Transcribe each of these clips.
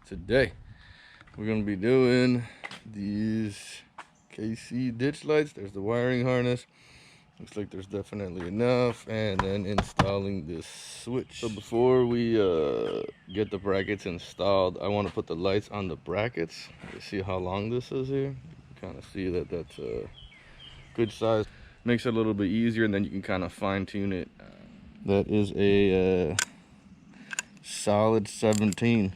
Today we're going to be doing these KC ditch lights. There's the wiring harness. Looks like there's definitely enough, and then installing this switch. So before we get the brackets installed, I want to put the lights on the brackets. You see how long this is here? You kind of see that that's a good size. Makes it a little bit easier, and then you can kind of fine tune it. That is a solid 17.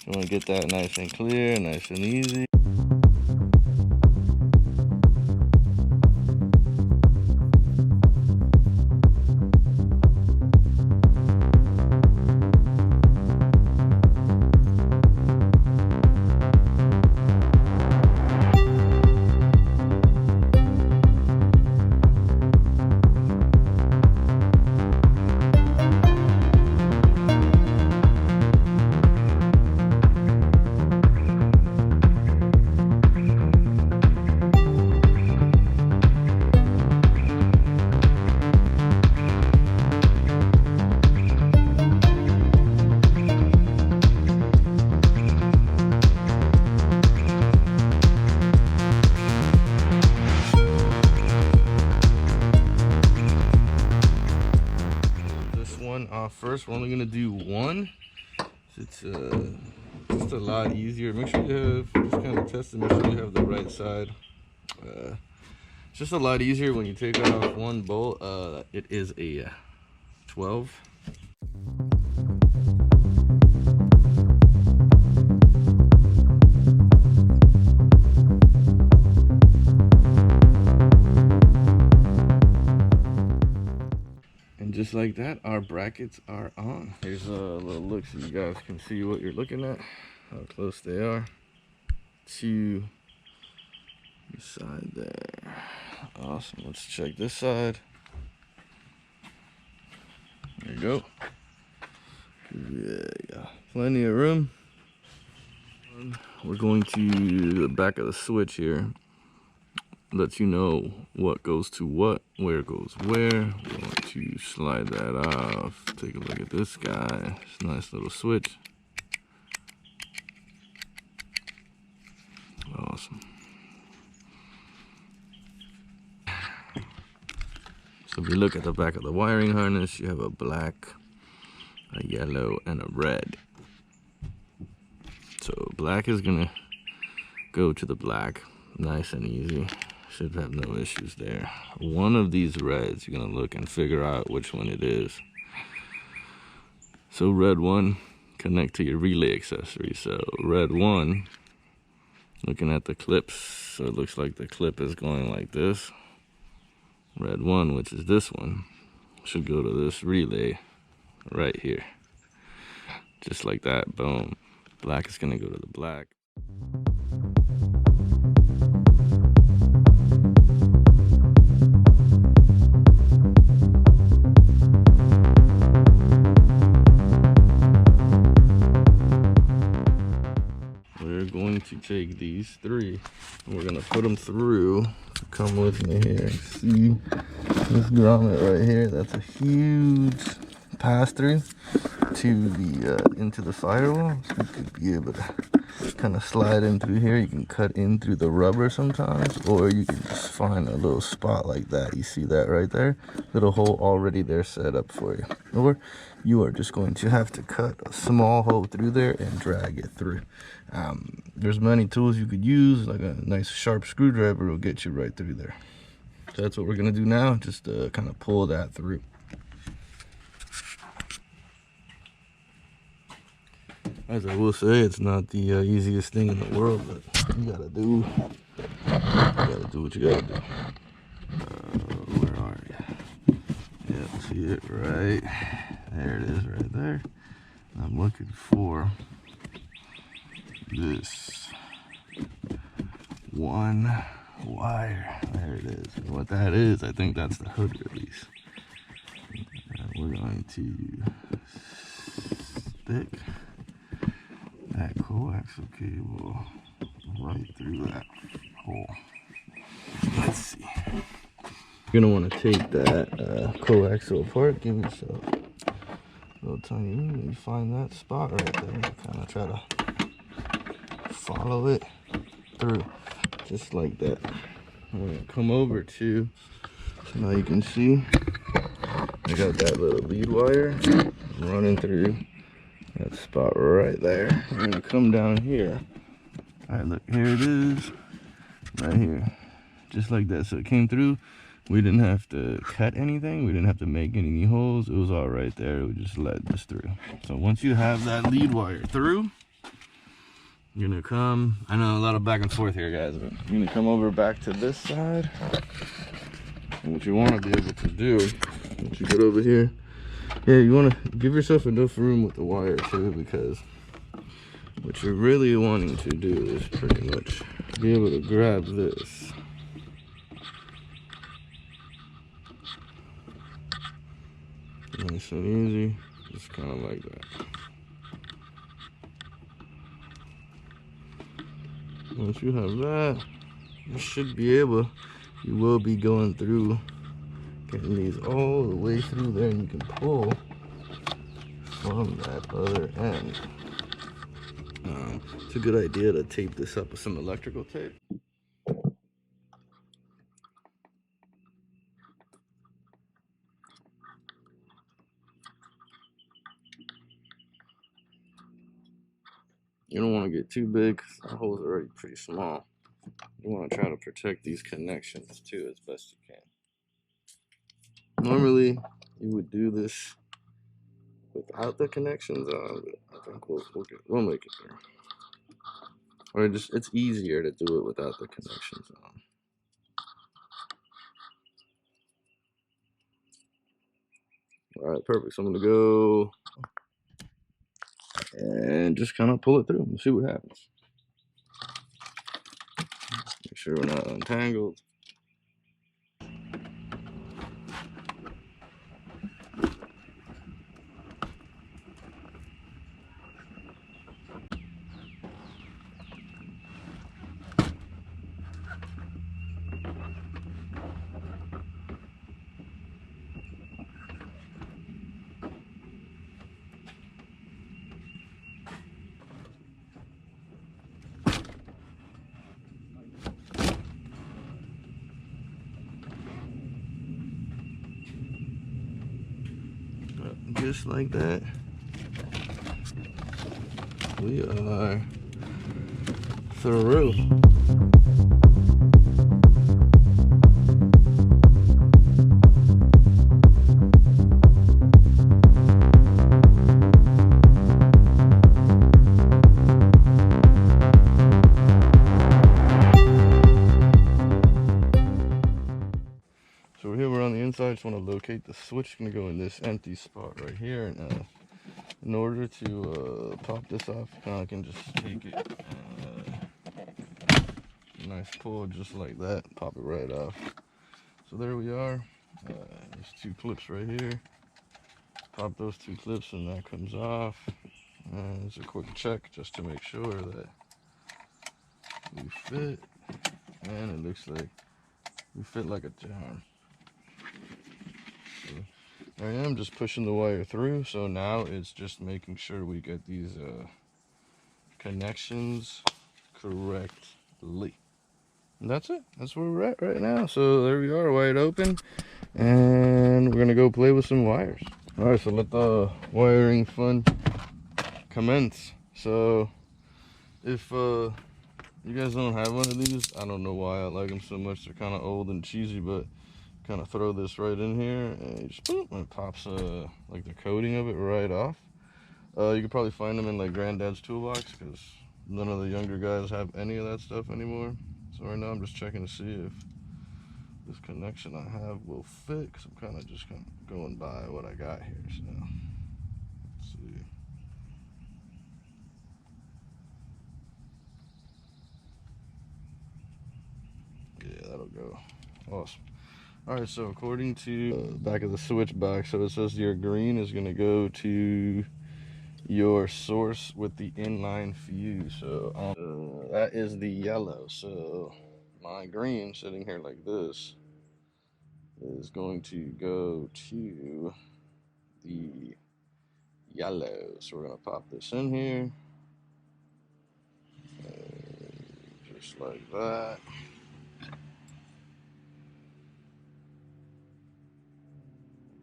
So I want to get that nice and clear, nice and easy. First, we're only gonna do one. It's just a lot easier. Make sure you have, just kind of test it, make sure you have the right side. It's just a lot easier when you take off one bolt. It is a 12. Just like that, our brackets are on. Here's a little look so you guys can see what you're looking at, how close they are to the side there. Awesome. Let's check this side. There you go. Yeah, plenty of room. We're going to the back of the switch here. Lets you know what goes to what, where goes where. We're going to slide that off. Take a look at this guy. It's a nice little switch. Awesome. So if you look at the back of the wiring harness, you have a black, a yellow, and a red. So black is gonna go to the black, nice and easy. Should have no issues there. One of these reds, you're gonna look and figure out which one it is. So red one, connect to your relay accessory. So red one, looking at the clips, so it looks like the clip is going like this. Red one, which is this one, should go to this relay right here. Just like that, boom. Black is gonna go to the black. To take these three, and we're gonna put them through. Come with me here. See this grommet right here? That's a huge pass through to the into the firewall. So you could be able to kind of slide in through here. You can cut in through the rubber sometimes, or you can just find a little spot like that. You see that right there? Little hole already there set up for you. Or you are just going to have to cut a small hole through there and drag it through. There's many tools you could use, like a nice sharp screwdriver will get you right through there. So that's what we're gonna do now, just kind of pull that through. As I will say, it's not the easiest thing in the world, but you gotta do what you gotta do. Where are you? Yeah, see it right there. It is right there. I'm looking for this one wire. There it is. And what that is, I think that's the hood release. And we're going to stick that coaxial cable right through that hole. Let's see. You're gonna want to take that coaxial apart. Give yourself a little telling you, when you find that spot right there, you kind of try to follow it through, just like that. I'm gonna come over to, so now you can see, I got that little lead wire running through that spot right there. I'm gonna come down here. All right, look, here it is, right here, just like that. So it came through. We didn't have to cut anything. We didn't have to make any holes. It was all right there. We just let this through. So once you have that lead wire through, you're gonna come, I know a lot of back and forth here, guys, but you're gonna come over back to this side. And what you wanna be able to do, once you get over here, yeah, you wanna give yourself enough room with the wire too, because what you're really wanting to do is pretty much be able to grab this. Nice and easy, just kind of like that. Once you have that, you should be able, you will be going through, getting these all the way through there, and you can pull from that other end. It's a good idea to tape this up with some electrical tape. You don't want to get too big because the hole's already pretty small. You want to try to protect these connections too as best you can. Normally, you would do this without the connections on, but I think we'll make it there. Or it's easier to do it without the connections on. All right, perfect. So I'm gonna go and just kind of pull it through and see what happens. Make sure we're not untangled. Just like that, we are through. So here we're on the inside. I just want to locate the switch. It's going to go in this empty spot right here. And in order to pop this off, you kind of can just take it, nice pull just like that, pop it right off. So there we are. There's two clips right here. Pop those two clips and that comes off. And it's a quick check just to make sure that we fit. And it looks like we fit like a charm. So I am just pushing the wire through, so now it's just making sure we get these connections correctly. And that's it. That's where we're at right now. So there we are, wide open, and we're gonna go play with some wires. All right, so let the wiring fun commence. So if you guys don't have one of these, I don't know why I like them so much. They're kind of old and cheesy, but kind of throw this right in here and you just boom, and it pops like the coating of it right off. You could probably find them in like granddad's toolbox because none of the younger guys have any of that stuff anymore. So right now I'm just checking to see if this connection I have will fit, because I'm kind of going by what I got here. So let's see. Yeah, that'll go. Awesome. Alright, so according to the back of the switch box, so it says your green is going to go to your source with the inline fuse. So that is the yellow. So my green sitting here like this is going to go to the yellow. So we're gonna pop this in here. And just like that.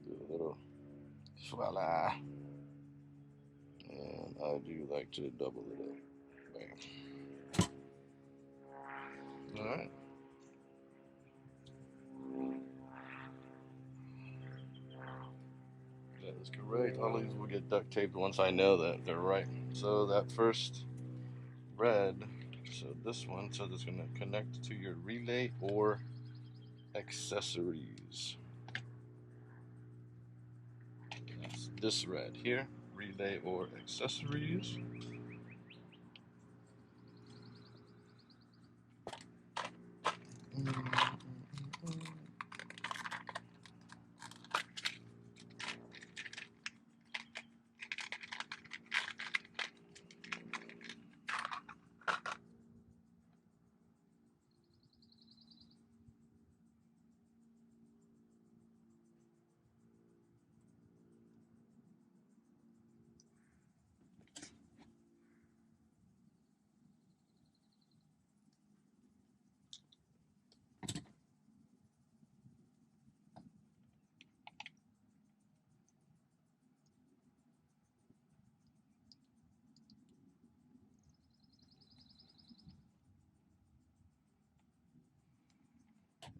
Do a little voila. And I do like to double it up. Bam. Alright. That is correct. All these will get duct taped once I know that they're right. So that first red, so this one says it's going to connect to your relay or accessories. That's this red here, relay or accessories.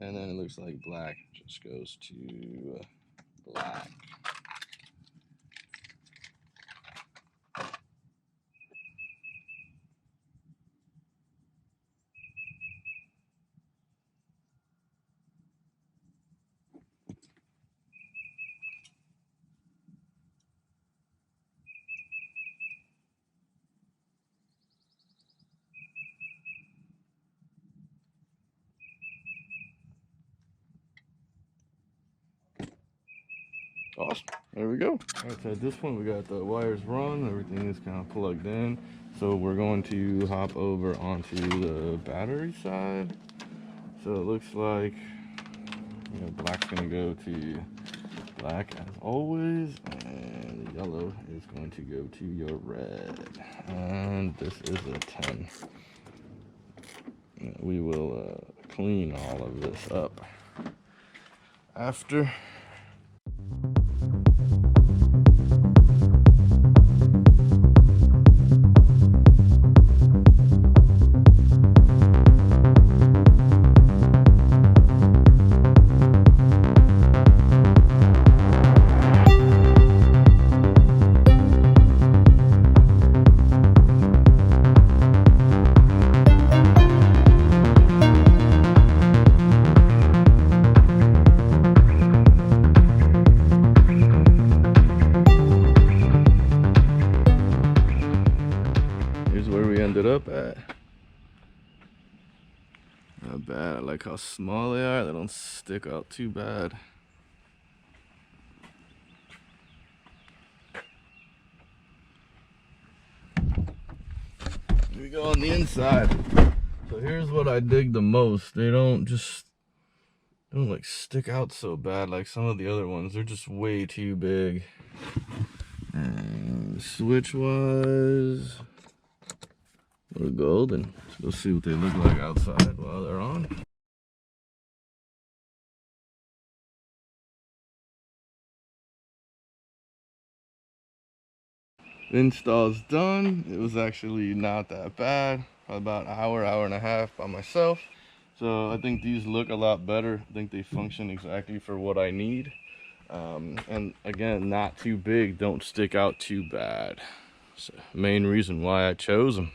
And then it looks like black just goes to black. Awesome. There we go. Alright, so at this point we got the wires run, everything is kind of plugged in. So we're going to hop over onto the battery side. So it looks like, you know, black's gonna go to black as always, and the yellow is going to go to your red. And this is a 10. We will clean all of this up after. Ended up at. Not bad. I like how small they are. They don't stick out too bad. Here we go on the inside. So here's what I dig the most. They don't like stick out so bad like some of the other ones. They're just way too big. And switch wise, we're golden. Let's see what they look like outside while they're on. The install's done. It was actually not that bad. About an hour and a half by myself. So I think these look a lot better. I think they function exactly for what I need. And again, not too big, don't stick out too bad. So main reason why I chose them.